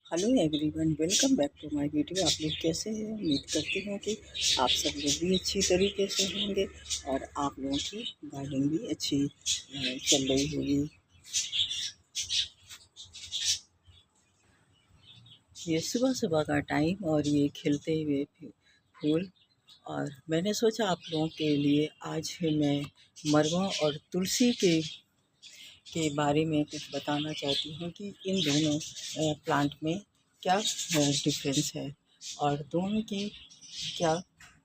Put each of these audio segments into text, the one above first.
Hello everyone, welcome back to my video. आप लोग कैसे हैं? उम्मीद करती हूँ कि आप सब लोग भी अच्छी तरीके से होंगे और आप लोगों की गार्डनिंग भी अच्छी चल रही होगी। ये सुबह सुबह का टाइम और ये खिलते हुए फूल, और मैंने सोचा आप लोगों के लिए आज मैं मरवा और तुलसी के बारे में कुछ बताना चाहती हूँ कि इन दोनों प्लांट में क्या डिफरेंस है और दोनों की क्या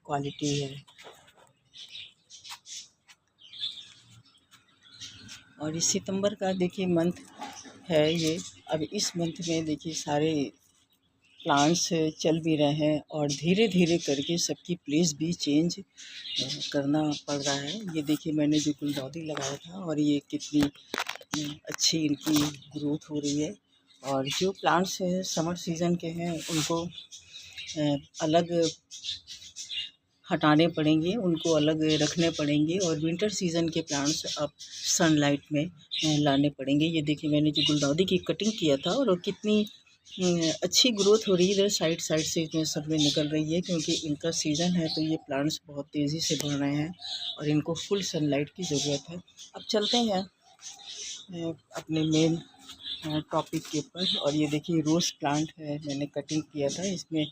क्वालिटी है। और इस सितंबर का देखिए मंथ है ये। अब इस मंथ में देखिए सारे प्लांट्स चल भी रहे हैं और धीरे धीरे करके सबकी प्लेस भी चेंज करना पड़ रहा है। ये देखिए मैंने जो गुलदाउदी लगाया था और ये कितनी अच्छी इनकी ग्रोथ हो रही है। और जो प्लांट्स समर सीज़न के हैं उनको अलग हटाने पड़ेंगे, उनको अलग रखने पड़ेंगे और विंटर सीज़न के प्लांट्स अब सनलाइट में लाने पड़ेंगे। ये देखिए मैंने जो गुलदाउदी की कटिंग किया था और वो कितनी अच्छी ग्रोथ हो रही है। इधर साइड साइड से इसमें सब में निकल रही है क्योंकि इनका सीज़न है, तो ये प्लांट्स बहुत तेज़ी से बढ़ रहे हैं और इनको फुल सनलाइट की ज़रूरत है। अब चलते हैं अपने मेन टॉपिक के ऊपर। और ये देखिए रोज़ प्लांट है, मैंने कटिंग किया था, इसमें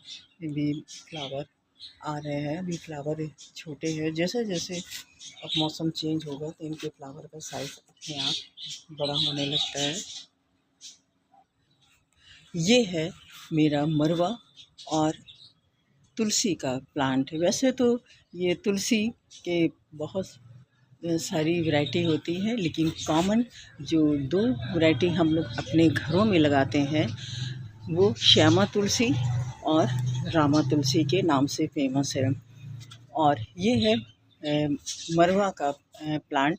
भी फ्लावर आ रहे हैं। अभी फ्लावर छोटे हैं, जैसे जैसे अब मौसम चेंज होगा तो इनके फ्लावर का साइज अपने आप बड़ा होने लगता है। ये है मेरा मरवा और तुलसी का प्लांट है। वैसे तो ये तुलसी के बहुत सारी वैरायटी होती है, लेकिन कॉमन जो दो वैरायटी हम लोग अपने घरों में लगाते हैं वो श्यामा तुलसी और रामा तुलसी के नाम से फेमस है। और ये है मरवा का प्लांट।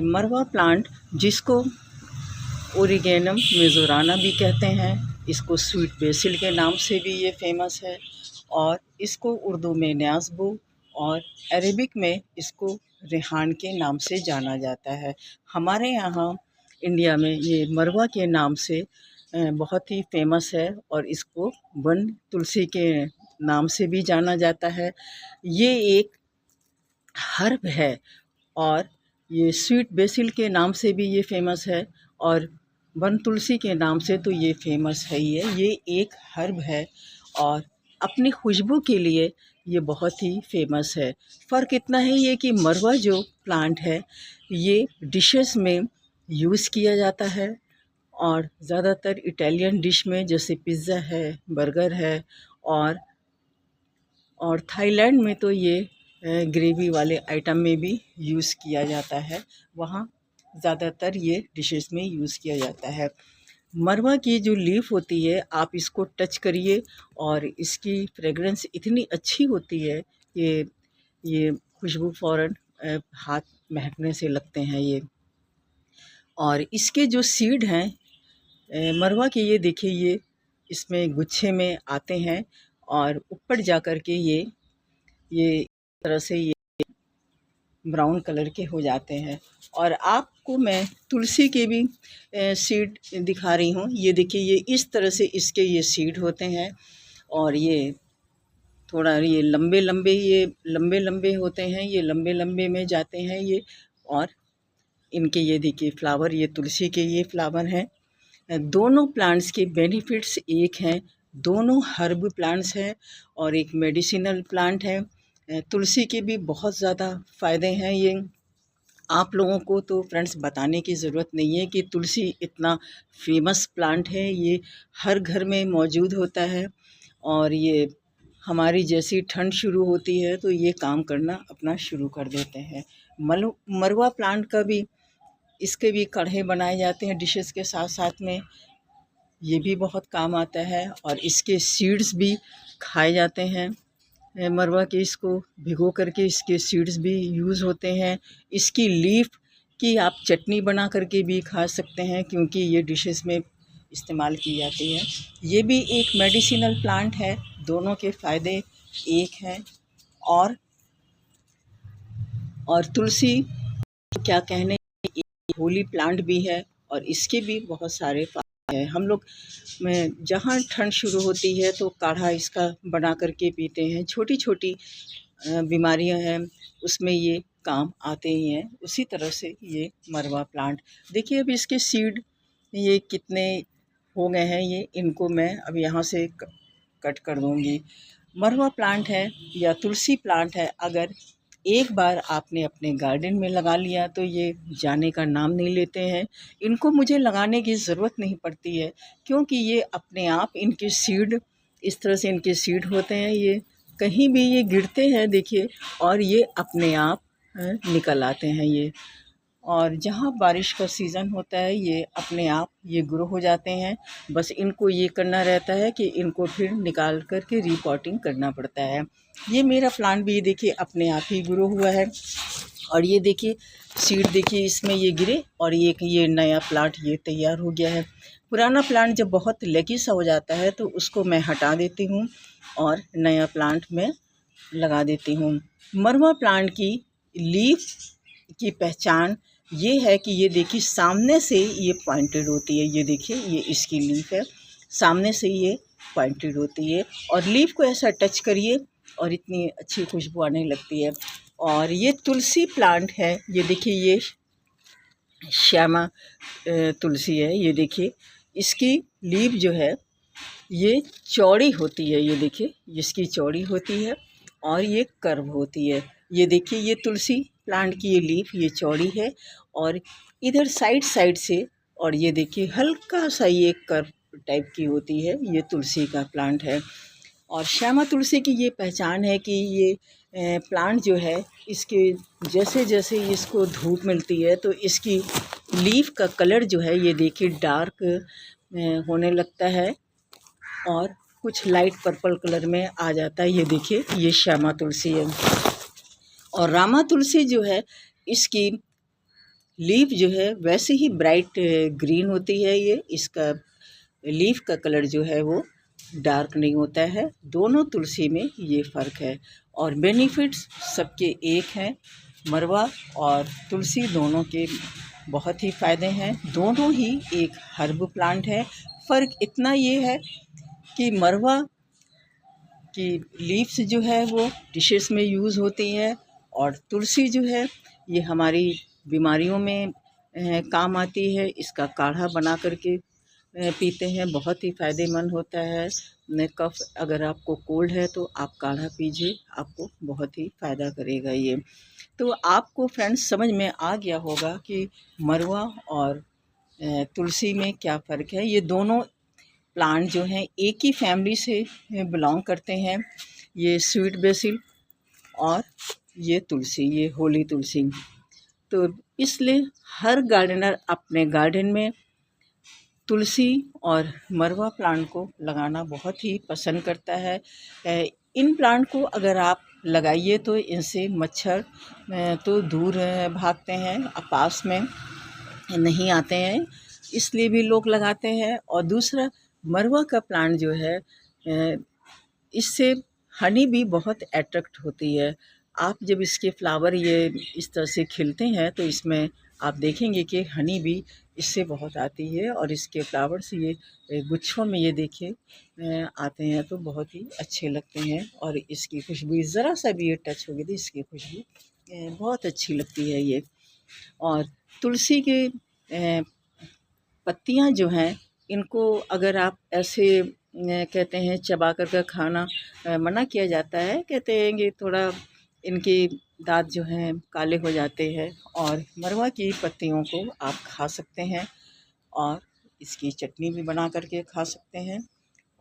मरवा प्लांट जिसको ओरिगेनम मेजोराना भी कहते हैं, इसको स्वीट बेसिल के नाम से भी ये फेमस है और इसको उर्दू में न्याज़बू और अरेबिक में इसको रेहान के नाम से जाना जाता है। हमारे यहाँ इंडिया में ये मरवा के नाम से बहुत ही फेमस है और इसको वन तुलसी के नाम से भी जाना जाता है। ये एक हर्ब है और ये स्वीट बेसिल के नाम से भी ये फेमस है और वन तुलसी के नाम से तो ये फेमस है ही है। ये एक हर्ब है और अपनी खुशबू के लिए ये बहुत ही फेमस है। फ़र्क इतना है ये कि मरवा जो प्लांट है ये डिशेस में यूज़ किया जाता है और ज़्यादातर इटालियन डिश में जैसे पिज़्ज़ा है, बर्गर है और थाईलैंड में तो ये ग्रेवी वाले आइटम में भी यूज़ किया जाता है। वहाँ ज़्यादातर ये डिशेस में यूज़ किया जाता है। मरवा की जो लीफ होती है आप इसको टच करिए और इसकी फ्रेगरेंस इतनी अच्छी होती है कि ये खुशबू फ़ौरन हाथ महकने से लगते हैं ये। और इसके जो सीड हैं मरवा के, ये देखिए ये इसमें गुच्छे में आते हैं और ऊपर जा कर के ये इस तरह से ये ब्राउन कलर के हो जाते हैं। और आपको मैं तुलसी के भी सीड दिखा रही हूँ। ये देखिए ये इस तरह से इसके ये सीड होते हैं और ये थोड़ा ये लंबे लंबे होते हैं, ये लंबे लंबे में जाते हैं ये। और इनके ये देखिए फ्लावर, ये तुलसी के ये फ्लावर हैं। दोनों प्लांट्स के बेनिफिट्स एक हैं, दोनों हर्ब प्लांट्स हैं और एक मेडिसिनल प्लांट है। तुलसी के भी बहुत ज़्यादा फ़ायदे हैं। ये आप लोगों को तो फ्रेंड्स बताने की ज़रूरत नहीं है कि तुलसी इतना फेमस प्लांट है, ये हर घर में मौजूद होता है। और ये हमारी जैसी ठंड शुरू होती है तो ये काम करना अपना शुरू कर देते हैं। मरवा प्लांट का भी, इसके भी काढ़े बनाए जाते हैं डिशेस के साथ साथ में, ये भी बहुत काम आता है। और इसके सीड्स भी खाए जाते हैं। मरवा के इसको भिगो करके इसके सीड्स भी यूज़ होते हैं। इसकी लीफ की आप चटनी बना करके भी खा सकते हैं क्योंकि ये डिशेस में इस्तेमाल की जाती है। ये भी एक मेडिसिनल प्लांट है, दोनों के फ़ायदे एक हैं। और तुलसी क्या कहने, होली प्लांट भी है और इसके भी बहुत सारे हम लोग में जहाँ ठंड शुरू होती है तो काढ़ा इसका बना करके पीते हैं। छोटी छोटी बीमारियां हैं उसमें ये काम आते ही हैं। उसी तरह से ये मरवा प्लांट देखिए, अब इसके सीड ये कितने हो गए हैं, ये इनको मैं अब यहाँ से कट कर दूँगी। मरवा प्लांट है या तुलसी प्लांट है, अगर एक बार आपने अपने गार्डन में लगा लिया तो ये जाने का नाम नहीं लेते हैं। इनको मुझे लगाने की ज़रूरत नहीं पड़ती है, क्योंकि ये अपने आप इनके सीड इस तरह से इनके सीड होते हैं, ये कहीं भी ये गिरते हैं देखिए, और ये अपने आप निकल आते हैं ये। और जहाँ बारिश का सीज़न होता है ये अपने आप ये ग्रो हो जाते हैं। बस इनको ये करना रहता है कि इनको फिर निकाल कर के रीपॉटिंग करना पड़ता है। ये मेरा प्लांट भी देखिए अपने आप ही ग्रो हुआ है, और ये देखिए सीड देखिए इसमें ये गिरे, और ये नया प्लांट ये तैयार हो गया है। पुराना प्लांट जब बहुत लेगी सा हो जाता है तो उसको मैं हटा देती हूँ और नया प्लांट में लगा देती हूँ। मरवा प्लांट की लीफ की पहचान ये है कि ये देखिए सामने से ये पॉइंटेड होती है। ये देखिए ये इसकी लीफ है, सामने से ये पॉइंटेड होती है, और लीफ को ऐसा टच करिए और इतनी अच्छी खुशबू आने लगती है। और ये तुलसी प्लांट है, ये देखिए ये श्यामा तुलसी है। ये देखिए इसकी लीफ जो है ये चौड़ी होती है, ये देखिए इसकी चौड़ी होती है और ये कर्व होती है। ये देखिए ये तुलसी प्लांट की ये लीफ ये चौड़ी है, और इधर साइड साइड से, और ये देखिए हल्का सा ये कर्व टाइप की होती है। ये तुलसी का प्लांट है। और श्यामा तुलसी की ये पहचान है कि ये प्लांट जो है इसके जैसे जैसे इसको धूप मिलती है तो इसकी लीफ का कलर जो है ये देखिए डार्क होने लगता है और कुछ लाइट पर्पल कलर में आ जाता है। ये देखिए ये श्यामा तुलसी है। और रामा तुलसी जो है इसकी लीफ जो है वैसे ही ब्राइट ग्रीन होती है। ये इसका लीफ का कलर जो है वो डार्क नहीं होता है। दोनों तुलसी में ये फ़र्क है, और बेनिफिट्स सबके एक हैं। मरवा और तुलसी दोनों के बहुत ही फ़ायदे हैं। दोनों ही एक हर्ब प्लांट है। फ़र्क इतना ये है कि मरवा की लीव्स जो है वो डिशेस में यूज़ होती है, और तुलसी जो है ये हमारी बीमारियों में काम आती है। इसका काढ़ा बना करके पीते हैं, बहुत ही फ़ायदेमंद होता है। कफ अगर आपको कोल्ड है तो आप काढ़ा पीजिए, आपको बहुत ही फ़ायदा करेगा ये। तो आपको फ्रेंड्स समझ में आ गया होगा कि मरवा और तुलसी में क्या फ़र्क है। ये दोनों प्लांट जो हैं एक ही फैमिली से बिलोंग करते हैं। ये स्वीट बेसिल और ये तुलसी, ये होली तुलसी। तो इसलिए हर गार्डनर अपने गार्डन में तुलसी और मरवा प्लांट को लगाना बहुत ही पसंद करता है। इन प्लांट को अगर आप लगाइए तो इनसे मच्छर तो दूर भागते हैं, पास में नहीं आते हैं, इसलिए भी लोग लगाते हैं। और दूसरा मरवा का प्लांट जो है इससे हनी भी बहुत अट्रैक्ट होती है। आप जब इसके फ्लावर ये इस तरह से खिलते हैं तो इसमें आप देखेंगे कि हनी भी इससे बहुत आती है, और इसके फ्लावर्स ये गुच्छों में ये देखिए आते हैं तो बहुत ही अच्छे लगते हैं। और इसकी खुशबू ज़रा सा भी ये टच होगी तो इसकी खुशबू बहुत अच्छी लगती है ये। और तुलसी के पत्तियां जो हैं इनको अगर आप ऐसे कहते हैं चबा कर के खाना मना किया जाता है, कहते हैं कि थोड़ा इनके दांत जो हैं काले हो जाते हैं। और मरवा की पत्तियों को आप खा सकते हैं, और इसकी चटनी भी बना करके खा सकते हैं।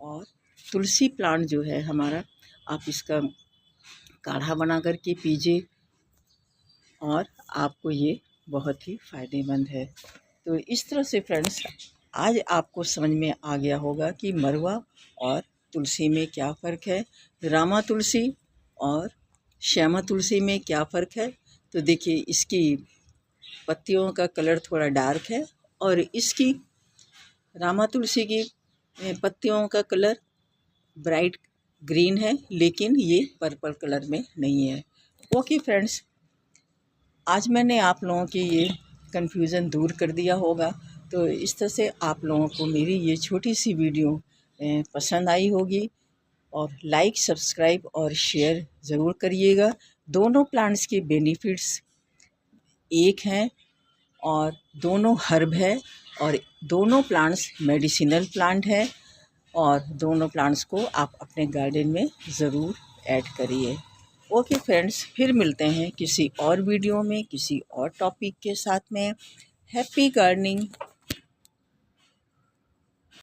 और तुलसी प्लांट जो है हमारा, आप इसका काढ़ा बना करके पीजिए, और आपको ये बहुत ही फ़ायदेमंद है। तो इस तरह से फ्रेंड्स आज आपको समझ में आ गया होगा कि मरवा और तुलसी में क्या फ़र्क है, रामा तुलसी और श्यामा तुलसी में क्या फ़र्क है। तो देखिए इसकी पत्तियों का कलर थोड़ा डार्क है, और इसकी रामा तुलसी की पत्तियों का कलर ब्राइट ग्रीन है, लेकिन ये पर्पल कलर में नहीं है। ओके फ्रेंड्स, आज मैंने आप लोगों की ये कन्फ्यूज़न दूर कर दिया होगा। तो इस तरह से आप लोगों को मेरी ये छोटी सी वीडियो पसंद आई होगी, और लाइक, सब्सक्राइब और शेयर ज़रूर करिएगा। दोनों प्लांट्स के बेनिफिट्स एक हैं, और दोनों हर्ब है, और दोनों प्लांट्स मेडिसिनल प्लांट है, और दोनों प्लांट्स को आप अपने गार्डन में ज़रूर ऐड करिए। ओके फ्रेंड्स, फिर मिलते हैं किसी और वीडियो में किसी और टॉपिक के साथ में। Happy gardening.